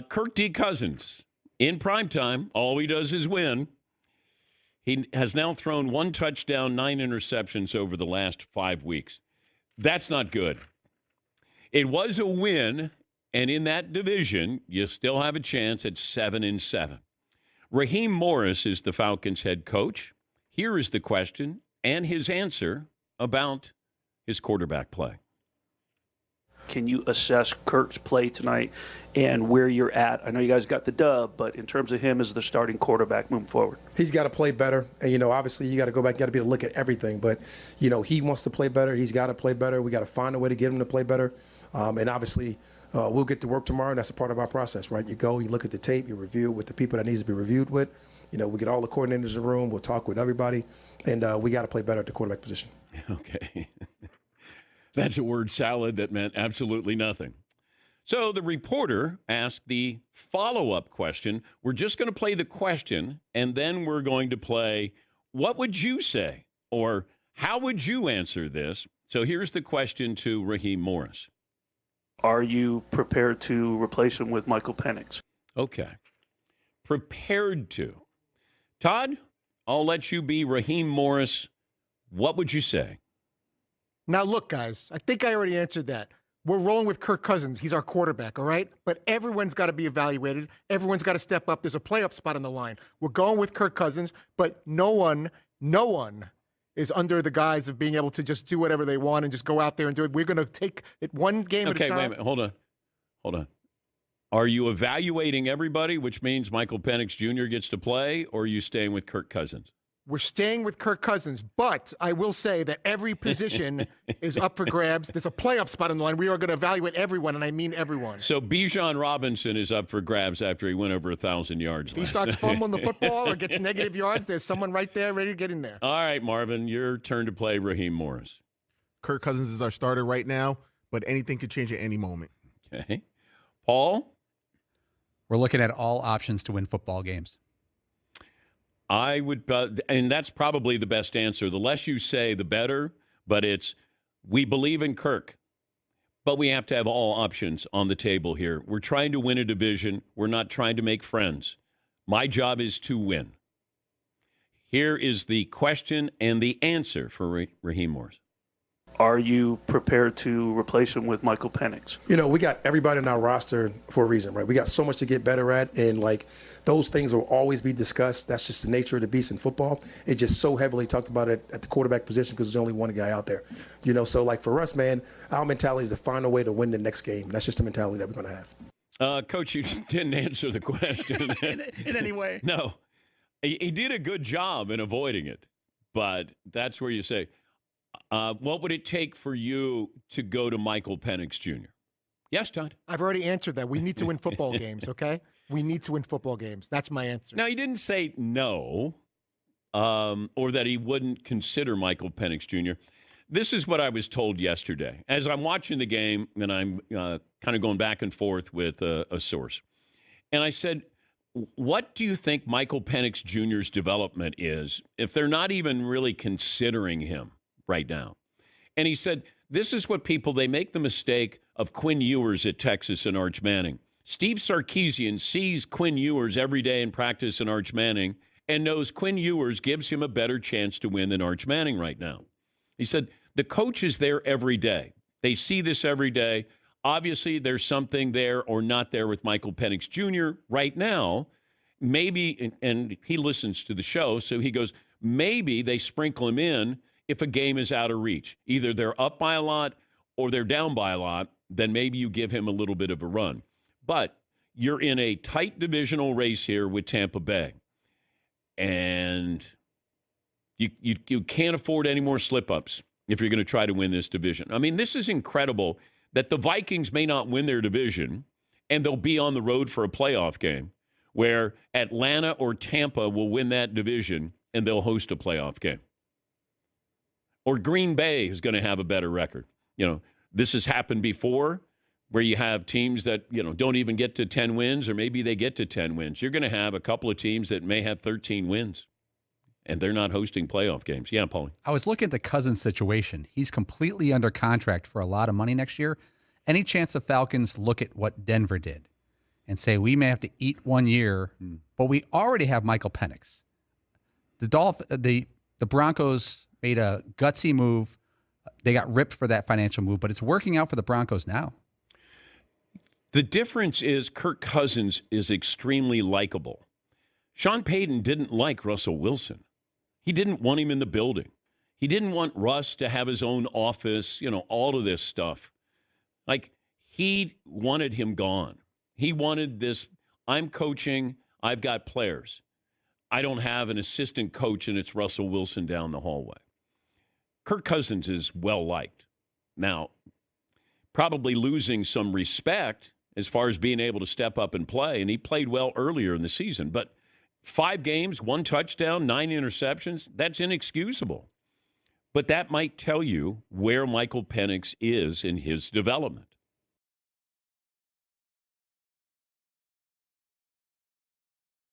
Kirk D. Cousins, in primetime, all he does is win. He has now thrown 1 touchdown, 9 interceptions over the last 5 weeks. That's not good. It was a win, and in that division, you still have a chance at 7-7. Raheem Morris is the Falcons head coach. Here is the question and his answer about his quarterback play. Can you assess Kirk's play tonight and where you're at? I know you guys got the dub, but in terms of him as the starting quarterback moving forward. He's got to play better. And, obviously you got to go back, you got to be able to look at everything. But, he wants to play better. He's got to play better. We got to find a way to get him to play better. And obviously we'll get to work tomorrow, and that's a part of our process, right? You go, you look at the tape, you review with the people that needs to be reviewed with. We get all the coordinators in the room. We'll talk with everybody. And we got to play better at the quarterback position. Okay. That's a word salad that meant absolutely nothing. So the reporter asked the follow-up question. We're just going to play the question, and then we're going to play, what would you say? Or how would you answer this? So here's the question to Raheem Morris. Are you prepared to replace him with Michael Penix? Okay. Prepared to. Todd, I'll let you be Raheem Morris. What would you say? Now, look, guys, I think I already answered that. We're rolling with Kirk Cousins. He's our quarterback, all right? But everyone's got to be evaluated. Everyone's got to step up. There's a playoff spot on the line. We're going with Kirk Cousins, but no one is under the guise of being able to just do whatever they want and just go out there and do it. We're going to take it one game at a time. Okay, wait a minute. Hold on. Are you evaluating everybody, which means Michael Penix Jr. gets to play, or are you staying with Kirk Cousins? We're staying with Kirk Cousins, but I will say that every position is up for grabs. There's a playoff spot on the line. We are going to evaluate everyone, and I mean everyone. So Bijan Robinson is up for grabs after he went over 1,000 yards. If he starts fumbling the football or gets negative yards, there's someone right there ready to get in there. All right, Marvin, your turn to play Raheem Morris. Kirk Cousins is our starter right now, but anything could change at any moment. Okay. Paul? We're looking at all options to win football games. I would, and that's probably the best answer. The less you say, the better. But it's, we believe in Kirk, but we have to have all options on the table here. We're trying to win a division. We're not trying to make friends. My job is to win. Here is the question and the answer for Raheem Morris. Are you prepared to replace him with Michael Penix? We got everybody on our roster for a reason, right? We got so much to get better at, and those things will always be discussed. That's just the nature of the beast in football. It's just so heavily talked about it at the quarterback position because there's only one guy out there. So for us, man, our mentality is to find a way to win the next game. That's just the mentality that we're going to have. Coach, you didn't answer the question. in any way. No. He did a good job in avoiding it, but that's where you say, what would it take for you to go to Michael Penix Jr.? Yes, Todd? I've already answered that. We need to win football games, okay? We need to win football games. That's my answer. Now, he didn't say no or that he wouldn't consider Michael Penix Jr. This is what I was told yesterday. As I'm watching the game, and I'm kind of going back and forth with a source, and I said, what do you think Michael Penix Jr.'s development is if they're not even really considering him right now? And he said, this is what they make the mistake of Quinn Ewers at Texas and Arch Manning. Steve Sarkisian sees Quinn Ewers every day in practice in Arch Manning and knows Quinn Ewers gives him a better chance to win than Arch Manning right now. He said, the coach is there every day. They see this every day. Obviously, there's something there or not there with Michael Penix Jr. right now. Maybe, and he listens to the show, so he goes, maybe they sprinkle him in if a game is out of reach. Either they're up by a lot or they're down by a lot, then maybe you give him a little bit of a run. But you're in a tight divisional race here with Tampa Bay. And you can't afford any more slip-ups if you're going to try to win this division. I mean, this is incredible that the Vikings may not win their division and they'll be on the road for a playoff game where Atlanta or Tampa will win that division and they'll host a playoff game. Or Green Bay is going to have a better record. This has happened before where you have teams that, don't even get to 10 wins or maybe they get to 10 wins. You're going to have a couple of teams that may have 13 wins and they're not hosting playoff games. Yeah, Paulie. I was looking at the Cousins situation. He's completely under contract for a lot of money next year. Any chance the Falcons look at what Denver did and say we may have to eat 1 year, but we already have Michael Penix. The Broncos made a gutsy move. They got ripped for that financial move, but it's working out for the Broncos now. The difference is Kirk Cousins is extremely likable. Sean Payton didn't like Russell Wilson. He didn't want him in the building. He didn't want Russ to have his own office, all of this stuff. Like, he wanted him gone. He wanted this, I'm coaching, I've got players. I don't have an assistant coach, and it's Russell Wilson down the hallway. Kirk Cousins is well-liked. Now, probably losing some respect as far as being able to step up and play, and he played well earlier in the season. But 5 games, 1 touchdown, 9 interceptions, that's inexcusable. But that might tell you where Michael Penix is in his development.